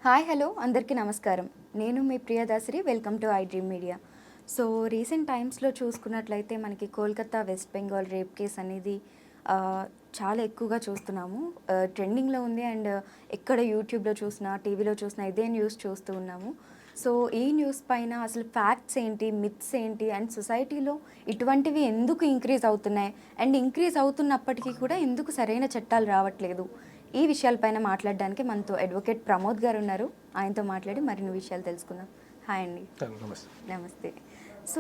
Hi hello అందరికీ నమస్కారం. నేను మీ Priya Dasari. Welcome to I dream media. So recent టైమ్స్లో చూసుకున్నట్లయితే మనకి కోల్కతా వెస్ట్ బెంగాల్ రేప్ కేస్ అనేది చాలా ఎక్కువగా చూస్తున్నాము. ట్రెండింగ్లో ఉంది అండ్ ఎక్కడ యూట్యూబ్లో చూసినా టీవీలో చూసినా ఇదే న్యూస్ చూస్తూ ఉన్నాము. సో ఈ న్యూస్ పైన అసలు ఫ్యాక్ట్స్ ఏంటి, మిత్స్ ఏంటి అండ్ సొసైటీలో ఇటువంటివి ఎందుకు ఇంక్రీజ్ అవుతున్నాయి అండ్ ఇంక్రీజ్ అవుతున్నప్పటికీ కూడా ఎందుకు సరైన చట్టాలు రావట్లేదు, ఈ విషయాలపైన మాట్లాడడానికి మనతో అడ్వకేట్ ప్రమోద్ గారు ఉన్నారు. ఆయనతో మాట్లాడి మరిన్ని విషయాలు తెలుసుకుందాం. హాయ్ అండి. నమస్తే. సో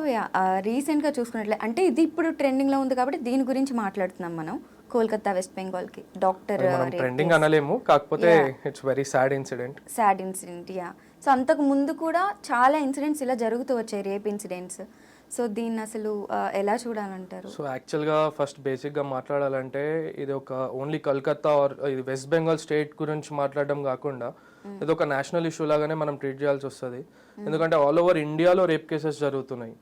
రీసెంట్గా చూసుకున్నట్లే అంటే ఇది ఇప్పుడు ట్రెండింగ్లో ఉంది కాబట్టి దీని గురించి మాట్లాడుతున్నాం మనం. కోల్కతా వెస్ట్ బెంగాల్కి డాక్టర్ ట్రెండింగ్ అనలేము, కాకపోతే it's very sad incident. Yeah. So అంతకు ముందు కూడా చాలా ఇన్సిడెంట్స్ ఇలా జరుగుతూ వచ్చాయి, రేప్ ఇన్సిడెంట్స్. సో దీన్ని అసలు ఎలా చూడాలంటారు? సో యాక్చువల్గా ఫస్ట్ బేసిక్గా మాట్లాడాలంటే ఇది ఒక ఓన్లీ కల్కత్తా ఆర్ ఇది వెస్ట్ బెంగాల్ స్టేట్ గురించి మాట్లాడడం కాకుండా ఇది ఒక నేషనల్ ఇష్యూ లాగానే మనం ట్రీట్ చేయాల్సి వస్తుంది. ఎందుకంటే ఆల్ ఓవర్ ఇండియాలో రేప్ కేసెస్ జరుగుతున్నాయి.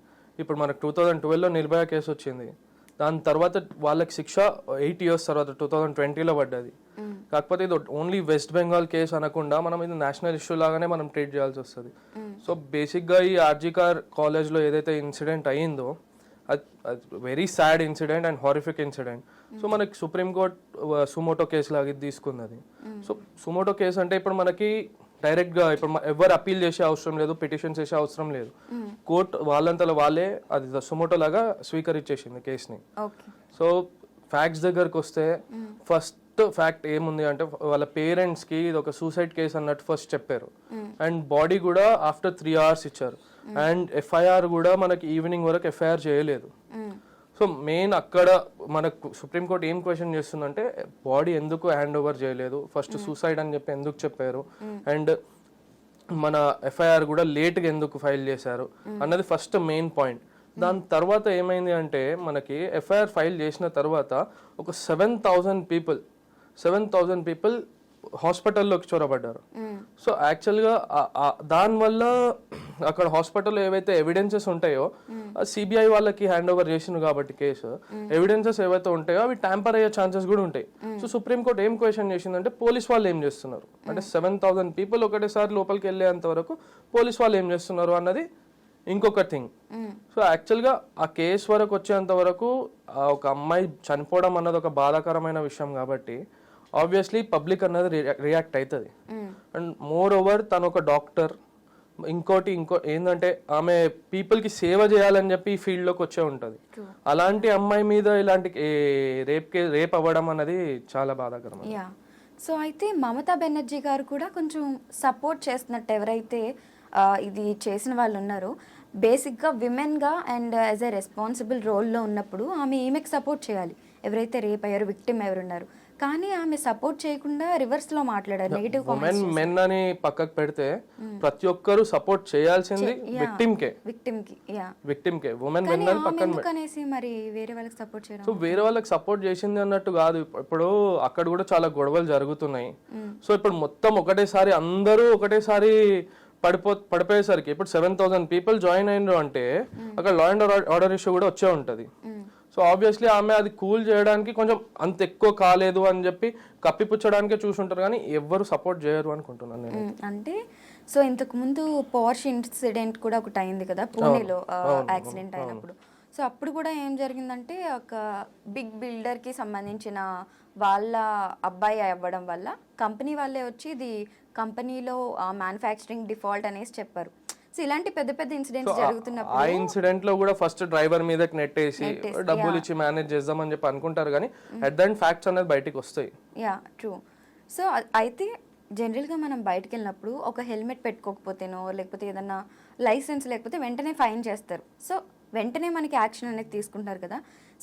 ఇప్పుడు మనకు 2012లో నిర్భయ కేసు వచ్చింది, దాని తర్వాత వాళ్ళకి శిక్ష 8 years తర్వాత 2020లో పడ్డది. కాకపోతే ఇది ఓన్లీ వెస్ట్ బెంగాల్ కేసు అనకుండా మనం ఇది నేషనల్ ఇష్యూ లాగానే మనం ట్రీట్ చేయాల్సి వస్తుంది. సో బేసిక్గా ఈ ఆర్జీకార్ కాలేజ్లో ఏదైతే ఇన్సిడెంట్ అయ్యిందో అది very sad incident and horrific incident. So మనకి సుప్రీంకోర్టు సుమోటో కేసు లాగా ఇది తీసుకున్నది. సో సుమోటో కేసు అంటే ఇప్పుడు మనకి డైరెక్ట్గా ఇప్పుడు ఎవరు అప్పీల్ చేసే అవసరం లేదు, పిటిషన్ చేసే అవసరం లేదు. కోర్టు వాళ్ళంతలో వాళ్ళే అది సుమోటో లాగా స్వీకరించేసింది కేసుని. సో ఫ్యాక్ట్స్ దగ్గరకు వస్తే ఫస్ట్ ఫ్యాక్ట్ ఏముంది అంటే వాళ్ళ పేరెంట్స్కి ఇది ఒక సూసైడ్ కేసు అన్నట్టు ఫస్ట్ చెప్పారు. అండ్ బాడీ కూడా ఆఫ్టర్ 3 hours ఇచ్చారు. అండ్ ఎఫ్ఐఆర్ కూడా మనకి ఈవినింగ్ వరకు ఎఫ్ఐఆర్ చేయలేదు. సో మెయిన్ అక్కడ మనకు సుప్రీంకోర్టు ఏం క్వశ్చన్ చేస్తుందంటే బాడీ ఎందుకు హ్యాండ్ ఓవర్ చేయలేదు, ఫస్ట్ సూసైడ్ అని చెప్పి ఎందుకు చెప్పారు, అండ్ మన ఎఫ్ఐఆర్ కూడా లేట్గా ఎందుకు ఫైల్ చేశారు అన్నది ఫస్ట్ మెయిన్ పాయింట్. దాని తర్వాత ఏమైంది అంటే మనకి ఎఫ్ఐఆర్ ఫైల్ చేసిన తర్వాత ఒక 7,000 పీపుల్ హాస్పిటల్లోకి చొరబడ్డారు. సో యాక్చువల్గా దానివల్ల అక్కడ హాస్పిటల్లో ఏవైతే ఎవిడెన్సెస్ ఉంటాయో సిబిఐ వాళ్ళకి హ్యాండ్ ఓవర్ చేసింది కాబట్టి కేసు ఎవిడెన్సెస్ ఏవైతే ఉంటాయో అవి ట్యాంపర్ అయ్యే ఛాన్సెస్ కూడా ఉంటాయి. సో సుప్రీంకోర్టు ఏం క్వశ్చన్ చేసిందంటే పోలీస్ వాళ్ళు ఏం చేస్తున్నారు అంటే 7,000 people ఒకటేసారి లోపలికి వెళ్ళేంత వరకు పోలీస్ వాళ్ళు ఏం చేస్తున్నారు అన్నది ఇంకొక థింగ్. సో యాక్చువల్గా ఆ కేసు వరకు వచ్చేంత వరకు ఒక అమ్మాయి చనిపోవడం అన్నది ఒక బాధాకరమైన విషయం కాబట్టి ఆబ్వియస్లీ పబ్లిక్ అన్నది రియాక్ట్ అవుతుంది. అండ్ మోర్ ఓవర్ తను ఒక డాక్టర్, ఇంకో ఏంటంటే ఆమె పీపుల్కి సేవ చేయాలని చెప్పి ఈ ఫీల్డ్లోకి వచ్చే ఉంటుంది. అలాంటి అమ్మాయి మీద ఇలాంటి రేప్ అవ్వడం అన్నది చాలా బాధాకరం. సో అయితే మమతా బెనర్జీ గారు కూడా కొంచెం సపోర్ట్ చేస్తున్నట్టు ఎవరైతే ఇది చేసిన వాళ్ళు ఉన్నారో బేసిక్గా విమెన్గా అండ్ యాజ్ ఎ రెస్పాన్సిబుల్ రోల్లో ఉన్నప్పుడు ఈమెకి సపోర్ట్ చేయాలి, ఎవరైతే రేప్ అయ్యారు విక్టిమ్ ఎవరున్నారు. కానీ ఆమె సపోర్ట్ చేయకుండా రివర్స్ లో మాట్లాడారు, నెగటివ్ కామెంట్స్. మెన్ అని పక్కకు పెడితే ప్రతి ఒక్కరు సపోర్ట్ చేయాల్సింది విక్టిమ్ కే. ఉమెన్ మెన్ అని పక్కన అనేసి మరి వేరే వాళ్ళకి సపోర్ట్ చేయడం. సో వేరే వాళ్ళకి సపోర్ట్ చేసింది అన్నట్టు కాదు. ఇప్పుడు అక్కడ కూడా చాలా గొడవలు జరుగుతున్నాయి. సో ఇప్పుడు మొత్తం ఒకటేసారి అందరూ ఒకటేసారి పడిపోయేసరికి ఇప్పుడు 7,000 people జాయిన్ అయినరు అంటే అక్కడ లా అండ్ ఆర్డర్ ఇష్యూ కూడా వచ్చే ఉంటుంది. సో ఆబ్వియస్లీ ఆమె అది కూల్ చేయడానికి కొంచెం అంత ఎక్కువ కాలేదు అని చెప్పి కప్పిపుచ్చడానికే చూసుంటారు, కానీ ఎవ్వరు సపోర్ట్ చేయరు అనుకుంటున్నాను నేను. అంటే సో ఇంతకు ముందు పోర్ష్ ఇన్సిడెంట్ కూడా ఒకటి అయింది కదా పూణేలో, యాక్సిడెంట్ అయినప్పుడు. సో అప్పుడు కూడా ఏం జరిగిందంటే ఒక బిగ్ బిల్డర్కి సంబంధించిన వాళ్ళ అబ్బాయి అవ్వడం వల్ల కంపెనీ వాళ్ళే వచ్చి ఇది కంపెనీలో మ్యానుఫ్యాక్చరింగ్ డిఫాల్ట్ అనేసి చెప్పారు. సో ఇలాంటి పెద్ద పెద్ద ఇన్సిడెంట్స్ జరుగుతున్నప్పుడు ఆ ఇన్సిడెంట్ లో కూడా ఫస్ట్ డ్రైవర్ మీదకి నెట్టేసి డబ్బులు ఇచ్చి మేనేజ్ చేద్దామని చెప్పి అనుకుంటారు, కానీ అట్ ద ఎండ్ ఫ్యాక్ట్స్ అనేది బయటికి వస్తాయి. Yeah true. సో అయితే జనరల్గా మనం బయటకు వెళ్ళినప్పుడు ఒక హెల్మెట్ పెట్టుకోకపోతేనో లేకపోతే ఏదన్నా లైసెన్స్ లేకపోతే వెంటనే ఫైన్ చేస్తారు. సో వెంటనే మనకి యాక్షన్ అనేది తీసుకుంటారు కదా.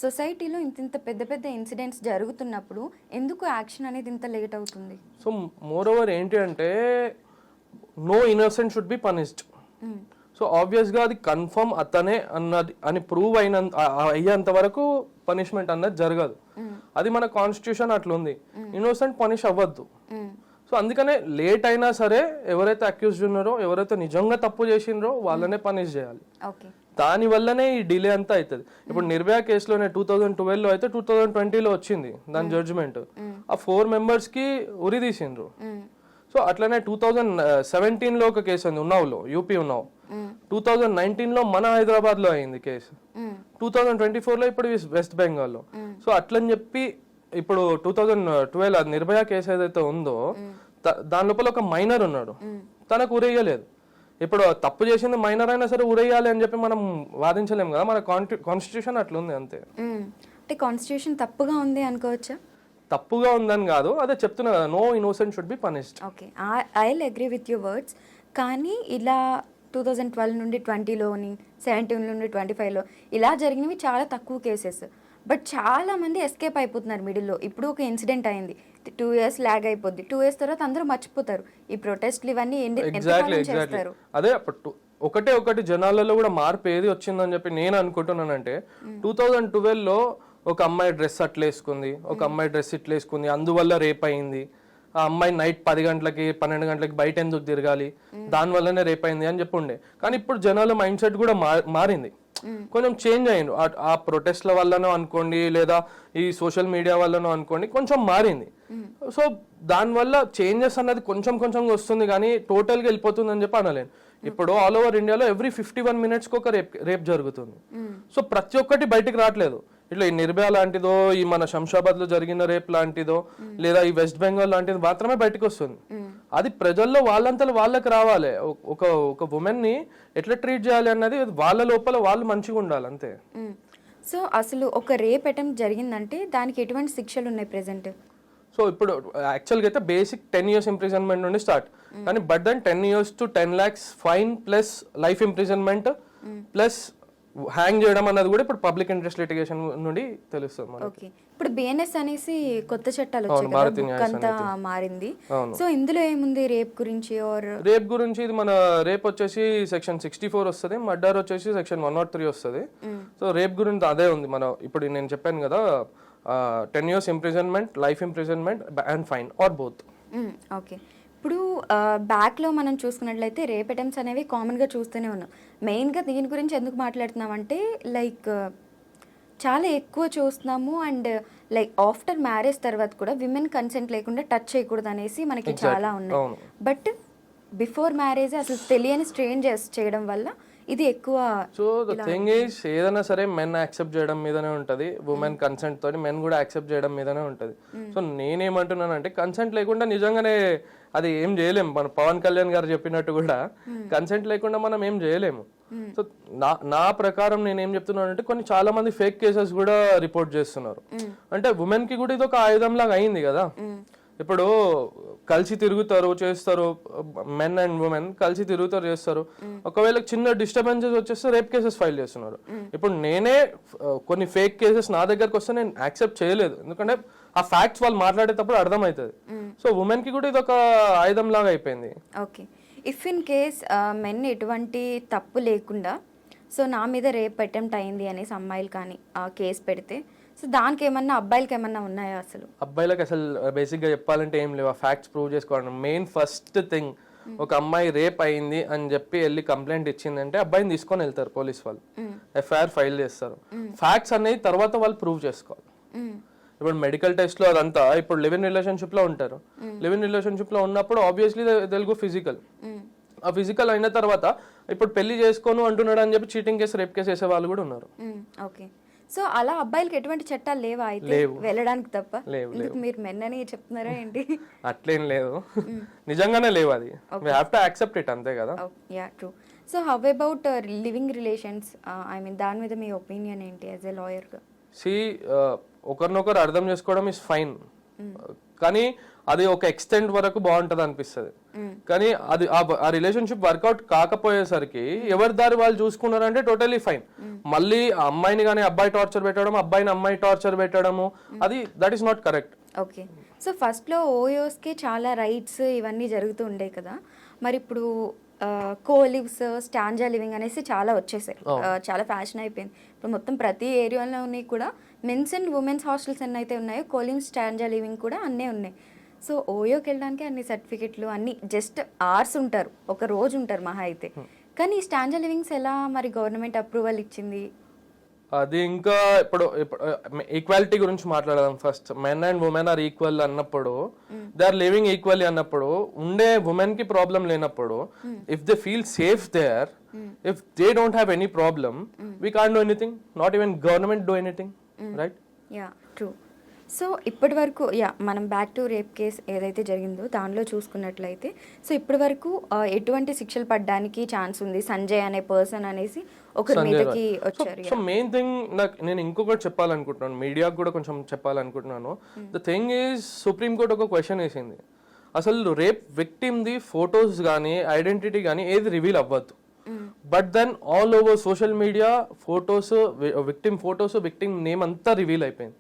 సొసైటీలో ఇంత పెద్ద పెద్ద ఇన్సిడెంట్స్ జరుగుతున్నప్పుడు ఎందుకు యాక్షన్ అనేది ఇంత లేట్ అవుతుంది? సో మోర్ ఓవర్ ఏంటి అంటే no innocent should be punished. So ఆబ్వియస్గా అది కన్ఫర్మ్ అతనే అన్నది అని ప్రూవ్ అయ్యేంత వరకు పనిష్మెంట్ అన్నది జరగదు. అది మన కాన్స్టిట్యూషన్ అట్లుంది, ఇన్నోసెంట్ పనిష్ అవ్వద్దు. సో అందుకనే లేట్ అయినా సరే ఎవరైతే అక్యూజ్డ్ ఉన్నారో, ఎవరైతే నిజంగా తప్పు చేసిండ్రో వాళ్ళనే పనిష్ చేయాలి. దాని వల్లనే ఈ డిలే అంతా అవుతుంది. ఇప్పుడు నిర్భయ కేసులోనే 2012లో అయితే 2020లో వచ్చింది దాని జడ్జిమెంట్. ఆ 4 members కి ఉరి తీసిండ్రు. సో అట్లనే 2017లో ఒక కేసు ఉంది ఉన్నావులో, యూపీ ఉన్నావు. 2019లో మన హైదరాబాద్లో అయింది కేసు. 2024లో ఇప్పుడు వెస్ట్ బెంగాల్లో. సో అట్లని చెప్పి ఇప్పుడు 2012 అది నిర్భయ కేసు ఏదైతే ఉందో దాని లోపల ఒక మైనర్ ఉన్నాడు, తనకు ఉరేయలేదు. ఇప్పుడు తప్పు చేసింది మైనర్ అయినా సరే ఉరేయాలి అని చెప్పి మనం వాదించలేము కదా, మన కాన్స్టిట్యూషన్ అట్లుంది అంతే. అంటే కాన్స్టిట్యూషన్ తప్పుగా ఉంది అనుకోవచ్చా? తప్పుగా ఉందని కాదు, అదే చెప్తున్నా కదా, no innocent should be punished. Okay, I will agree with your words. కానీ ఇలా 2012 నుండి 20లోని 17 నుండి 25లో ఇలా జరిగినవి చాలా తక్కువ కేసెస్. బట్ చాలా మంది ఎస్కేప్ అయిపోతున్నారు మిడిల్లో. ఇప్పుడు ఒక ఇన్సిడెంట్ అయింది, 2 years ల్యాగ్ అయిపోద్ది, 2 years తర్వాత అందరూ మర్చిపోతారు. ఈ ప్రొటెస్ట్లు ఇవన్నీ చేస్తారు. అదే ఒకటి జనాలలో కూడా మార్పు ఏది వచ్చిందని చెప్పి నేను అనుకుంటున్నానంటే, 2012లో ఒక అమ్మాయి డ్రెస్ అట్లా వేసుకుంది, ఒక అమ్మాయి డ్రెస్ ఇట్లా వేసుకుంది, అందువల్ల రేప్ అయింది. ఆ అమ్మాయి నైట్ 10 గంటలకి 12 గంటలకి బయట ఎందుకు తిరగాలి, దానివల్లనే రేప్ అయింది అని చెప్పి ఉండే. కానీ ఇప్పుడు జనాల మైండ్ సెట్ కూడా మారింది, కొంచెం చేంజ్ అయ్యింది. ఆ ప్రొటెస్ట్ల వల్లనో అనుకోండి, లేదా ఈ సోషల్ మీడియా వల్లనో అనుకోండి, కొంచెం మారింది. సో దానివల్ల చేంజెస్ అన్నది కొంచెం కొంచెంగా వస్తుంది, కానీ టోటల్గా వెళ్ళిపోతుంది అని చెప్పి అనలేను. ఇప్పుడు ఆల్ ఓవర్ ఇండియాలో ఎవ్రీ 51 minutesకి ఒక రేప్ జరుగుతుంది. సో ప్రతి ఒక్కటి బయటికి రావట్లేదు. ఇట్లా ఈ నిర్భయ లాంటిదో, ఈ మన శంషాబాద్ లో జరిగిన రేప్ లాంటిదో, లేదా ఈ వెస్ట్ బెంగాల్ లాంటిది మాత్రమే బయటకు వస్తుంది. అది ప్రజల్లో వాళ్ళంతా వాళ్ళకి రావాలి. ఒక ఉమెన్ ని ఎట్లా ట్రీట్ చేయాలి అన్నది వాళ్ళ లోపల వాళ్ళు మంచిగా ఉండాలి అంతే. సో అసలు ఒక రేప్ అటెంప్ట్ జరిగిందంటే దానికి ఎటువంటి శిక్షలు ఉన్నాయి ప్రెసెంట్? సో ఇప్పుడు యాక్చువల్గా అయితే బేసిక్ 10 years ఇంప్రిజన్మెంట్ నుండి స్టార్ట్, కానీ but then 10 years to 10 lakhs fine plus life imprisonment plus hang చేయడం అన్నది కూడా ఇప్పుడు పబ్లిక్ ఇంట్రెస్ట్ లిటిగేషన్ నుండి తెలుస్తుంది. ఓకే, ఇప్పుడు బిఎన్ఎస్ అనేసి కొత్త చట్టాలు వచ్చాయి, మారింది. సో ఇందులో ఏముంది రేప్ గురించి? రేప్ గురించి ఇది మన రేప్ వచ్చేసి సెక్షన్ 64 వస్తుంది, మర్డర్ వచ్చేసి సెక్షన్ 103 వస్తుంది. సో రేప్ గురించి అదే ఉంది. మన ఇప్పుడు నేను చెప్పాను కదా, 10 years imprisonment, life imprisonment and fine or both. Okay, ఇప్పుడు బ్యాక్లో మనం చూసుకున్నట్లయితే రేప్ అటెంప్ట్స్ అనేవి కామన్గా చూస్తూనే ఉన్నాం. మెయిన్గా దీని గురించి ఎందుకు మాట్లాడుతున్నామంటే లైక్ చాలా ఎక్కువ చూస్తున్నాము. అండ్ లైక్ ఆఫ్టర్ మ్యారేజ్ తర్వాత కూడా విమెన్ కన్సెంట్ లేకుండా టచ్ చేయకూడదు అనేసి మనకి చాలా ఉన్నాయి. బట్ బిఫోర్ మ్యారేజ్ అసలు తెలియని స్ట్రేంజర్స్ చేయడం వల్ల ఇది ఎక్కువ. సో ద థింగ్ ఈస్, ఏదైనా సరే మెన్ యాక్సెప్ట్ చేయడం మీదనే ఉంటుంది, ఉమెన్ కన్సెంట్ తోని మెన్ కూడా యాక్సెప్ట్ చేయడం మీదనే ఉంటుంది. సో నేనేమంటున్నానంటే, కన్సెంట్ లేకుండా నిజంగానే అది ఏం చేయలేము. మన పవన్ కళ్యాణ్ గారు చెప్పినట్టు కూడా కన్సెంట్ లేకుండా మనం ఏం చేయలేము. సో నా ప్రకారం నేను ఏం చెప్తున్నానంటే, కొన్ని చాలా మంది ఫేక్ కేసెస్ కూడా రిపోర్ట్ చేస్తున్నారు. అంటే ఉమెన్ కి కూడా ఇది ఒక ఆయుధం లాగా అయింది కదా. ఇప్పుడు కలిసి తిరుగుతారు, చేస్తారు, మెన్ అండ్ ఉమెన్ కలిసి తిరుగుతారు, చేస్తారు. ఒకవేళ చిన్న డిస్టర్బెన్సెస్ వచ్చేస్తే రేప్ కేసెస్ ఫైల్ చేస్తున్నారు. ఇప్పుడు నేనే కొన్ని ఫేక్ కేసెస్ నా దగ్గరకు వస్తే నేను యాక్సెప్ట్ చేయలేదు, ఎందుకంటే ఆ ఫ్యాక్ట్స్ వాళ్ళు మాట్లాడేటప్పుడు అర్థమవుతుంది. సో ఉమెన్ కి కూడా ఇది ఒక ఆయుధం లాగా అయిపోయింది. Okay, if in case men ఎటువంటి తప్పు లేకుండా సో నా మీద రేప్ అటెంప్ట్ అయింది అనేసి అమ్మాయిలు కానీ ఆ కేసు పెడితే, సో దానికి ఏమన్నా అబ్బాయిలకి ఏమన్నా ఉన్నాయా? అసలు అబ్బాయిలకు అసలు బేసిక్గా చెప్పాలంటే ఏం లేవు. ఆ ఫ్యాక్ట్స్ ప్రూవ్ చేసుకోవడం మెయిన్ ఫస్ట్ థింగ్. ఒక అమ్మాయి రేప్ అయింది అని చెప్పి వెళ్ళి కంప్లైంట్ ఇచ్చిందంటే అబ్బాయిని తీసుకొని వెళ్తారు పోలీస్ వాళ్ళు, ఎఫ్ఐఆర్ ఫైల్ చేస్తారు. ఫ్యాక్ట్స్ అనేది తర్వాత వాళ్ళు ప్రూవ్ చేసుకోవాలి. ఇప్పుడు మెడికల్ టెస్ట్ లో అదంతా, ఇప్పుడు లివ్ ఇన్ రిలేషన్షిప్ లో ఉంటారు, లివ్ ఇన్ రిలేషన్షిప్ లో ఉన్నప్పుడు ఆబ్వియస్లీ తెలుగు ఫిజికల్, ఆ ఫిజికల్ అయిన తర్వాత ఇప్పుడు పెళ్లి చేసుకోను అంటున్నాడు అని చెప్పి చీటింగ్ కేసు, రేప్ కేసు వేసే వాళ్ళు కూడా ఉన్నారు. ఓకే, సో అలా అబ్బాయిలకి ఎటువంటి చట్టాలు లేవా అయితే వెళ్ళడానికి తప్ప? మీరు మెన్ అని చెప్తున్నారా ఏంటి? అట్లేం లేదు, నిజంగానే లేవు. అది we have to accept it, అంతే కదా. Yeah true. So how about living relations, I mean దాని మీద మీ ఒపీనియన్ ఏంటి యాజ్ ఎ లాయర్ గా? సి, ఒకరినొకరు అర్థం చేసుకోవడం ఇస్ ఫైన్, కానీ అది ఒక ఎక్స్టెంట్ వరకు బాగుంటది అనిపిస్తుంది. కానీ అది ఆ రిలేషన్షిప్ వర్కౌట్ కాకపోయేసరికి ఎవరి దారి వాళ్ళు చూసుకున్నారంటే టోటలీ ఫైన్. మళ్ళీ ఆ అమ్మాయిని కానీ అబ్బాయి టార్చర్ పెట్టడం, అబ్బాయిని అమ్మాయి టార్చర్ పెట్టడము, అది that is not correct. Okay, so ఫస్ట్లో ఓయోస్కి చాలా రైట్స్ ఇవన్నీ జరుగుతూ ఉండే కదా, మరి ఇప్పుడు కోలివ్స్, స్టాంజా లివింగ్ అనేసి చాలా వచ్చేసాయి, చాలా ఫ్యాషన్ అయిపోయింది. ఇప్పుడు మొత్తం ప్రతి ఏరియాలోని కూడా మెన్స్ అండ్ ఉమెన్స్ హాస్టల్స్ ఎన్ని అయితే ఉన్నాయో కోలివ్స్, స్టాంజా లివింగ్ కూడా అన్నీ ఉన్నాయి. సో ఓయోకి వెళ్ళడానికి అన్ని సర్టిఫికెట్లు అన్ని జస్ట్ అవర్స్ ఉంటారు, ఒక రోజు ఉంటారు మహా అయితే. కానీ ఈ స్టాంజా లివింగ్స్ ఎలా మరి గవర్నమెంట్ అప్రూవల్ ఇచ్చింది? అది ఇంకా ఇప్పుడు ఈక్వాలిటీ గురించి మాట్లాడదాం first. Men and women are equal అన్నప్పుడు, దే ఆర్ లివింగ్ ఈక్వల్లీ అన్నప్పుడు, ఉండే ఉమెన్ కి ప్రాబ్లం లేనప్పుడు, if they feel safe there, if they don't have any problem, we can't do anything, not even government do anything, right? Yeah true. So ఇప్పటి వరకు మనం back to rape case ఏదైతే జరిగిందో దానిలో చూసుకున్నట్లయితే, సో ఇప్పటి వరకు ఎటువంటి శిక్షలు పడడానికి ఛాన్స్ ఉంది సంజయ్ అనే పర్సన్ అనేసి ఒకరి మీదకి వచ్చారు. సో మెయిన్ థింగ్ నేను ఇంకొకటి చెప్పాలనుకుంటున్నాను, మీడియాకు కూడా కొంచెం చెప్పాలనుకుంటున్నాను. The thing is supreme court ఒక క్వశ్చన్ వేసింది, అసలు రేప్ విక్టిమ్ది ఫొటోస్ కానీ ఐడెంటిటీ కానీ ఏది రివీల్ అవ్వద్దు. But then all over social media photos, victim photos, victim name అంతా రివీల్ అయిపోయింది.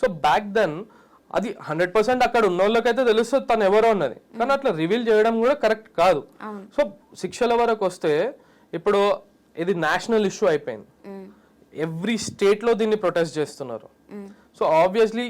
సో బ్యాక్ దెన్ అది 100% అక్కడ ఉన్న వాళ్ళకైతే తెలుస్తుంది తను ఎవరో ఉన్నది, కానీ అట్లా రివీల్ చేయడం కూడా కరెక్ట్ కాదు. సో శిక్షల వరకు వస్తే ఇప్పుడు ఇది నేషనల్ ఇష్యూ అయిపోయింది, ఎవ్రీ స్టేట్ లో దీన్ని ప్రొటెస్ట్ చేస్తున్నారు. సో ఆబ్వియస్లీ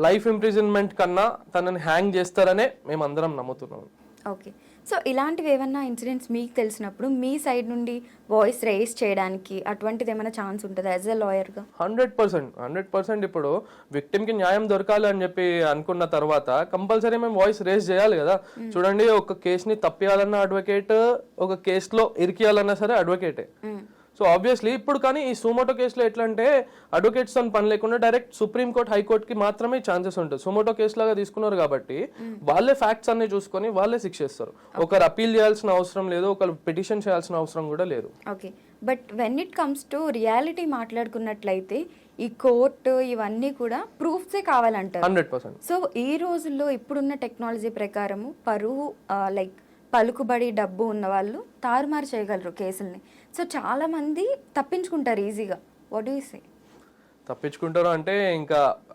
లైఫ్ ఇంప్రిజన్మెంట్ కన్నా తనని హ్యాంగ్ చేస్తారనే మేము అందరం నమ్ముతున్నాం. ఓకే. సో ఇలాంటివి ఏమన్నా ఇన్సిడెంట్స్ మీకు తెలిసినప్పుడు మీ సైడ్ నుండి వాయిస్ రేస్ చేయడానికి అటువంటిది ఏమైనా ఛాన్స్ ఉంటుందా యాజ్ ఎ లాయర్గా? 100%. ఇప్పుడు విక్టిమ్కి న్యాయం దొరకాలి అని చెప్పి అనుకున్న తర్వాత కంపల్సరీ మేము వాయిస్ రేస్ చేయాలి కదా. చూడండి, ఒక కేసుని తప్పియాలన్న అడ్వకేట్, ఒక కేసులో ఇరికియాలన్నా సరే అడ్వకేటే. సో ఆబ్వియస్లీ ఇప్పుడు కానీ ఈ సుమోటో కేసులో ఎట్లా అంటే అడ్వకేట్స్ తో పని లేకుండా డైరెక్ట్ సుప్రీం కోర్ట్, హైకోర్ట్ కి మాత్రమే ఛాన్సెస్ ఉంటుంది. సుమోటో కేసు లాగా తీసుకున్నారు కాబట్టి వాళ్ళే ఫ్యాక్ట్స్ అన్ని చూసుకొని వాళ్ళే శిక్షిస్తారు. ఒకరు అపీల్ చేయాల్సిన అవసరం లేదు, ఒకరు పిటిషన్ చేయాల్సిన అవసరం కూడా లేదు. Okay. But when it comes to reality మాట్లాడుకున్నట్లయితే ఈ కోర్టు ఇవన్నీ కూడా ప్రూఫ్సే కావాలంటారు. 100%. సో ఈ రోజుల్లో ఇప్పుడున్న టెక్నాలజీ ప్రకారము పరువు లైక్ పలుకుబడి డబ్బు ఉన్న వాళ్ళు తారుమారు చేయగలరు కేసుల్ని. సో చాలా మంది తప్పించుకుంటారు ఈజీగా. What do you say? తప్పించుకుంటారు అంటే ఇంకా